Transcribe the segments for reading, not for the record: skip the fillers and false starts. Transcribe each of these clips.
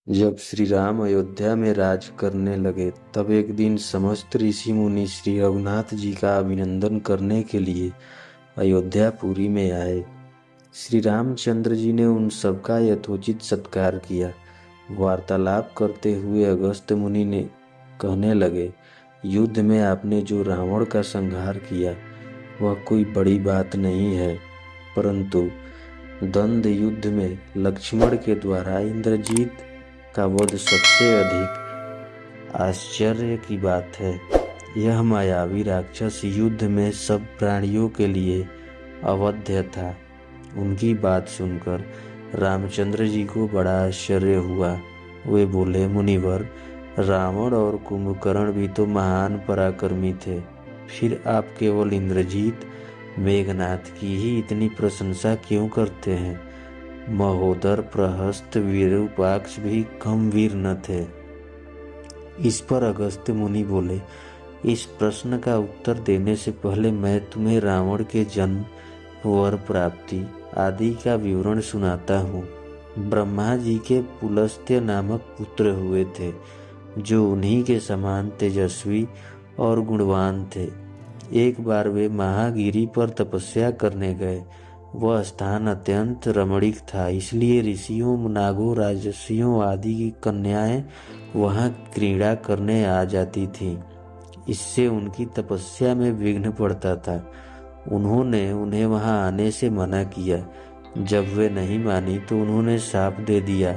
जब श्री राम अयोध्या में राज करने लगे तब एक दिन समस्त ऋषि मुनि श्री रघुनाथ जी का अभिनंदन करने के लिए अयोध्यापुरी में आए। श्री रामचंद्र जी ने उन सबका यथोचित सत्कार किया। वार्तालाप करते हुए अगस्त्य मुनि ने कहने लगे, युद्ध में आपने जो रावण का संहार किया वह कोई बड़ी बात नहीं है, परंतु द्वंद्व युद्ध में लक्ष्मण के द्वारा इंद्रजीत का वध सबसे अधिक आश्चर्य की बात है। यह मायावी राक्षस युद्ध में सब प्राणियों के लिए अवध्य था। उनकी बात सुनकर रामचंद्र जी को बड़ा आश्चर्य हुआ। वे बोले, मुनिवर, रावण और कुंभकर्ण भी तो महान पराक्रमी थे, फिर आप केवल इंद्रजीत मेघनाथ की ही इतनी प्रशंसा क्यों करते हैं? महोदर, प्रहस्त, विरूपाक्ष भी कम वीर न थे। इस पर अगस्त्य मुनि बोले, इस प्रश्न का उत्तर देने से पहले मैं तुम्हें रावण के जन्म, वर प्राप्ति आदि का विवरण सुनाता हूँ। ब्रह्मा जी के पुलस्त्य नामक पुत्र हुए थे, जो उन्हीं के समान तेजस्वी और गुणवान थे। एक बार वे महागिरी पर तपस्या करने गए। वह स्थान अत्यंत रमणीक था, इसलिए ऋषियों, नागों, राजर्षियों आदि की कन्याएं वहां क्रीड़ा करने आ जाती थीं। इससे उनकी तपस्या में विघ्न पड़ता था। उन्होंने उन्हें वहां आने से मना किया। जब वे नहीं मानी तो उन्होंने शाप दे दिया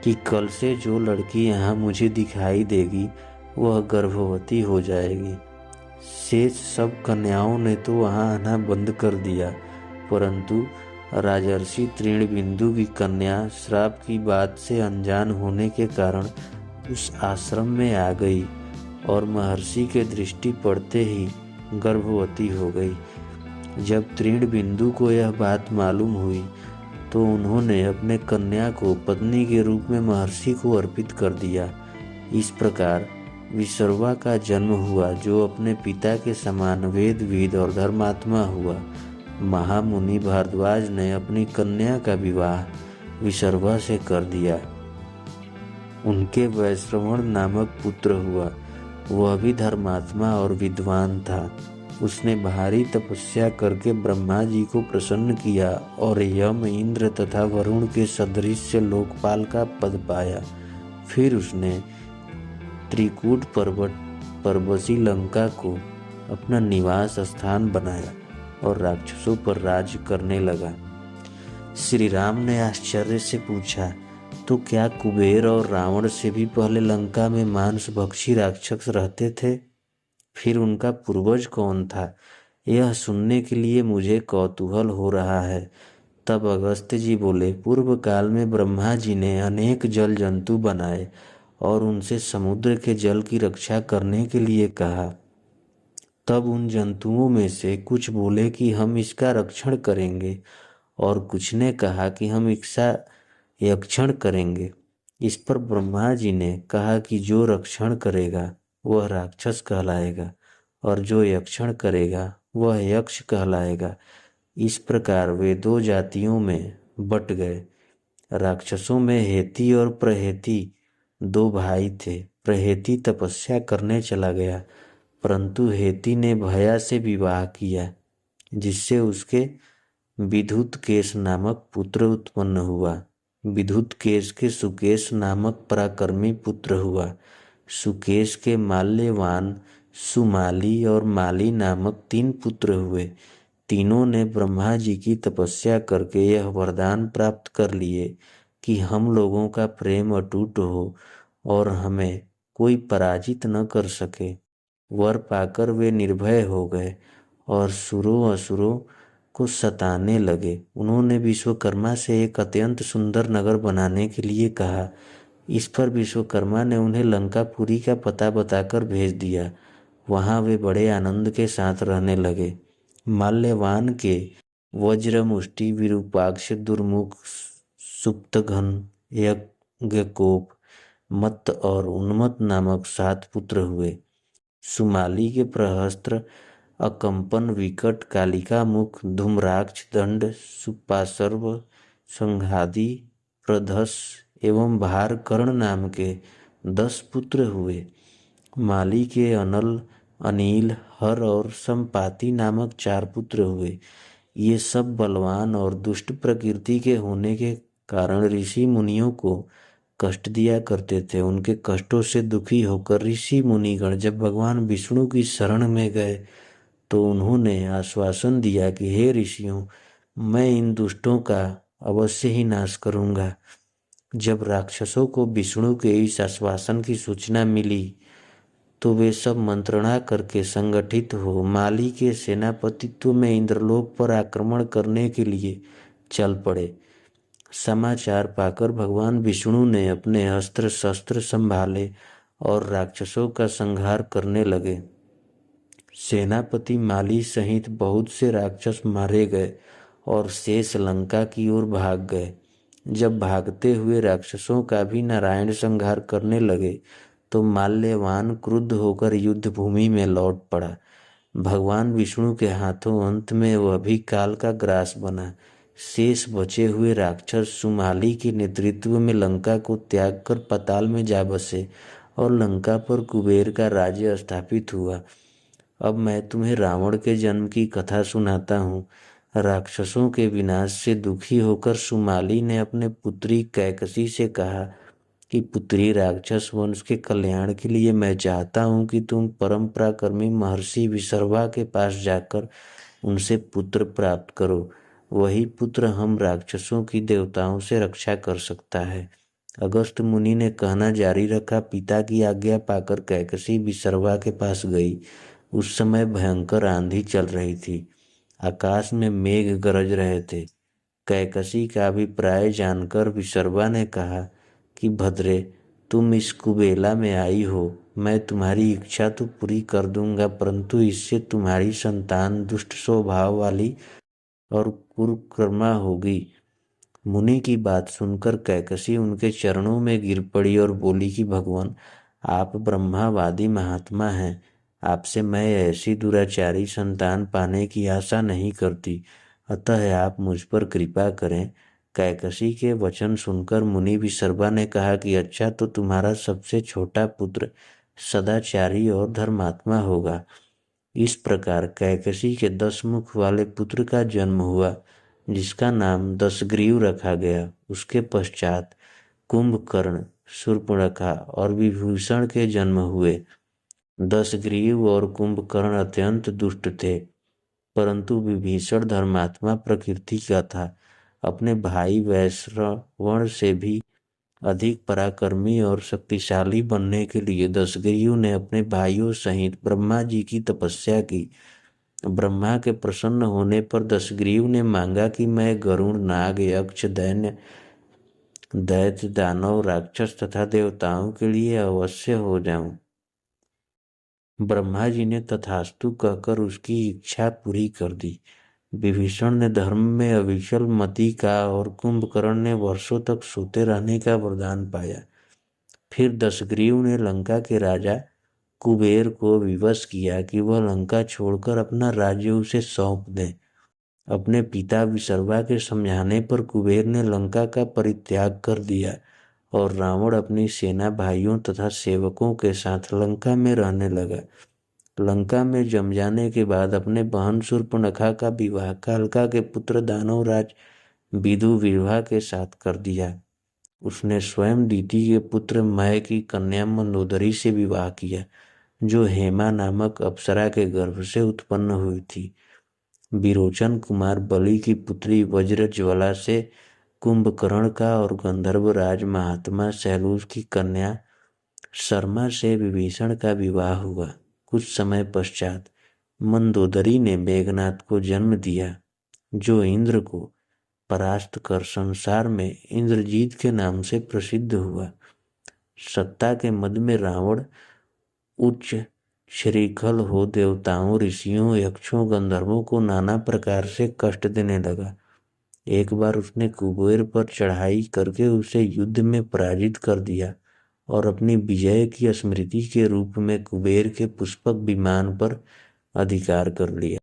कि कल से जो लड़की यहाँ मुझे दिखाई देगी वह गर्भवती हो जाएगी। शेष सब कन्याओं ने तो वहां आना बंद कर दिया, परंतु राजर्षि तृणबिंदु की कन्या श्राप की बात से अनजान होने के कारण उस आश्रम में आ गई और महर्षि के दृष्टि पड़ते ही गर्भवती हो गई। जब तृणबिंदु को यह बात मालूम हुई तो उन्होंने अपने कन्या को पत्नी के रूप में महर्षि को अर्पित कर दिया। इस प्रकार विसर्वा का जन्म हुआ, जो अपने पिता के समान वेदविद और धर्मात्मा हुआ। महामुनि भारद्वाज ने अपनी कन्या का विवाह विसर्वा से कर दिया। उनके वैश्रवण नामक पुत्र हुआ। वह भी धर्मात्मा और विद्वान था। उसने भारी तपस्या करके ब्रह्मा जी को प्रसन्न किया और यम, इंद्र तथा वरुण के सदृश लोकपाल का पद पाया। फिर उसने त्रिकूट पर्वती लंका को अपना निवास स्थान बनाया और राक्षसों पर राज करने लगा। श्री राम ने आश्चर्य से पूछा, तो क्या कुबेर और रावण से भी पहले लंका में मांस भक्षी राक्षस रहते थे? फिर उनका पूर्वज कौन था? यह सुनने के लिए मुझे कौतूहल हो रहा है। तब अगस्त्य जी बोले, पूर्व काल में ब्रह्मा जी ने अनेक जल जंतु बनाए और उनसे समुद्र के जल की रक्षा करने के लिए कहा। तब उन जंतुओं में से कुछ बोले कि हम इसका रक्षण करेंगे और कुछ ने कहा कि हम इसका यक्षण करेंगे। इस पर ब्रह्मा जी ने कहा कि जो रक्षण करेगा वह राक्षस कहलाएगा और जो यक्षण करेगा वह यक्ष कहलाएगा। इस प्रकार वे दो जातियों में बट गए। राक्षसों में हेती और प्रहेती दो भाई थे। प्रहेती तपस्या करने चला गया, परंतु हेती ने भया से विवाह किया, जिससे उसके विद्युत केश नामक पुत्र उत्पन्न हुआ। विद्युत केश के सुकेश नामक पराक्रमी पुत्र हुआ। सुकेश के माल्यवान, सुमाली और माली नामक 3 पुत्र हुए। तीनों ने ब्रह्मा जी की तपस्या करके यह वरदान प्राप्त कर लिए कि हम लोगों का प्रेम अटूट हो और हमें कोई पराजित न कर सके। वर पाकर वे निर्भय हो गए और सुरों असुरों को सताने लगे। उन्होंने विश्वकर्मा से एक अत्यंत सुंदर नगर बनाने के लिए कहा। इस पर विश्वकर्मा ने उन्हें लंकापुरी का पता बताकर भेज दिया। वहां वे बड़े आनंद के साथ रहने लगे। माल्यवान के वज्रमुष्टि, विरूपाक्ष, दुर्मुख, सुप्तघन, यज्ञकोप, मत्त और उन्मत्त नामक 7 पुत्र हुए। सुमाली के प्रहस्त्र, अकंपन, विकट, कालिका मुख, धूम्राक्ष, दंड, सुपार्श्व, संघादि, प्रधस, एवं भार कर्ण नाम के 10 पुत्र हुए। माली के अनल, अनील, हर और संपाति नामक 4 पुत्र हुए। ये सब बलवान और दुष्ट प्रकृति के होने के कारण ऋषि मुनियों को कष्ट दिया करते थे। उनके कष्टों से दुखी होकर ऋषि मुनिगण जब भगवान विष्णु की शरण में गए तो उन्होंने आश्वासन दिया कि हे ऋषियों, मैं इन दुष्टों का अवश्य ही नाश करूंगा। जब राक्षसों को विष्णु के इस आश्वासन की सूचना मिली तो वे सब मंत्रणा करके संगठित हो माली के सेनापतित्व में इंद्रलोक पर आक्रमण करने के लिए चल पड़े। समाचार पाकर भगवान विष्णु ने अपने अस्त्र शस्त्र संभाले और राक्षसों का संहार करने लगे। सेनापति माली सहित बहुत से राक्षस मारे गए और शेष लंका की ओर भाग गए। जब भागते हुए राक्षसों का भी नारायण संहार करने लगे तो माल्यवान क्रुद्ध होकर युद्ध भूमि में लौट पड़ा। भगवान विष्णु के हाथों अंत में वह भी काल का ग्रास बना। शेष बचे हुए राक्षस सुमाली के नेतृत्व में लंका को त्याग कर पाताल में जा बसे और लंका पर कुबेर का राज्य स्थापित हुआ। अब मैं तुम्हें रावण के जन्म की कथा सुनाता हूँ। राक्षसों के विनाश से दुखी होकर सुमाली ने अपने पुत्री कैकसी से कहा कि पुत्री, राक्षस वंश के कल्याण के लिए मैं चाहता हूँ कि तुम परंपराकर्मी महर्षि विसर्वा के पास जाकर उनसे पुत्र प्राप्त करो। वही पुत्र हम राक्षसों की देवताओं से रक्षा कर सकता है। अगस्त मुनि ने कहना जारी रखा। पिता की आज्ञा पाकर कैकसी विसर्वा के पास गई। उस समय भयंकर आंधी चल रही थी। आकाश में मेघ गरज रहे थे। कैकसी का अभिप्राय जानकर विसर्वा ने कहा कि भद्रे, तुम इस कुबेला में आई हो, मैं तुम्हारी इच्छा तो पूरी कर दूंगा, परंतु इससे तुम्हारी संतान दुष्ट स्वभाव वाली और कुकर्मा होगी। मुनि की बात सुनकर कैकसी उनके चरणों में गिर पड़ी और बोली कि भगवान, आप ब्रह्मावादी महात्मा हैं, आपसे मैं ऐसी दुराचारी संतान पाने की आशा नहीं करती, अतः आप मुझ पर कृपा करें। कैकसी के वचन सुनकर मुनि विसर्वा ने कहा कि अच्छा, तो तुम्हारा सबसे छोटा पुत्र सदाचारी और धर्मात्मा होगा। इस प्रकार कैकसी के 10 मुख वाले पुत्र का जन्म हुआ, जिसका नाम दशग्रीव रखा गया। उसके पश्चात कुंभकर्ण, शूर्पणखा और विभीषण के जन्म हुए। दशग्रीव और कुंभकर्ण अत्यंत दुष्ट थे, परंतु विभीषण धर्मात्मा प्रकृति का था। अपने भाई वैश्रवण से भी अधिक पराक्रमी और शक्तिशाली बनने के लिए दशग्रीव ने अपने भाइयों सहित ब्रह्मा जी की तपस्या की। ब्रह्मा के प्रसन्न होने पर दशग्रीव ने मांगा कि मैं गरुड़, नाग, यक्ष, दैत्य, दानव, राक्षस तथा देवताओं के लिए अवश्य हो जाऊं। ब्रह्मा जी ने तथास्तु कहकर उसकी इच्छा पूरी कर दी। विभीषण ने धर्म में अविचल मति का और कुंभकर्ण ने वर्षों तक सोते रहने का वरदान पाया। फिर दशग्रीव ने लंका के राजा कुबेर को विवश किया कि वह लंका छोड़कर अपना राज्य उसे सौंप दे। अपने पिता विसर्वा के समझाने पर कुबेर ने लंका का परित्याग कर दिया और रावण अपनी सेना, भाइयों तथा सेवकों के साथ लंका में रहने लगा। लंका में जम जाने के बाद अपने बहन शूर्पणखा का विवाह कालका के पुत्र दानवराज विदु विवाह के साथ कर दिया। उसने स्वयं दीति के पुत्र मय की कन्या मंदोदरी से विवाह किया, जो हेमा नामक अप्सरा के गर्भ से उत्पन्न हुई थी। विरोचन कुमार बलि की पुत्री वज्रज्वला से कुंभकर्ण का और गंधर्वराज महात्मा सैलूस की कन्या शर्मा से विभीषण का विवाह हुआ। कुछ समय पश्चात मंदोदरी ने मेघनाथ को जन्म दिया, जो इंद्र को परास्त कर संसार में इंद्रजीत के नाम से प्रसिद्ध हुआ। सत्ता के मद में रावण उच्च श्रीखल हो देवताओं, ऋषियों, यक्षों, गंधर्वों को नाना प्रकार से कष्ट देने लगा। एक बार उसने कुबेर पर चढ़ाई करके उसे युद्ध में पराजित कर दिया और अपनी विजय की स्मृति के रूप में कुबेर के पुष्पक विमान पर अधिकार कर लिया।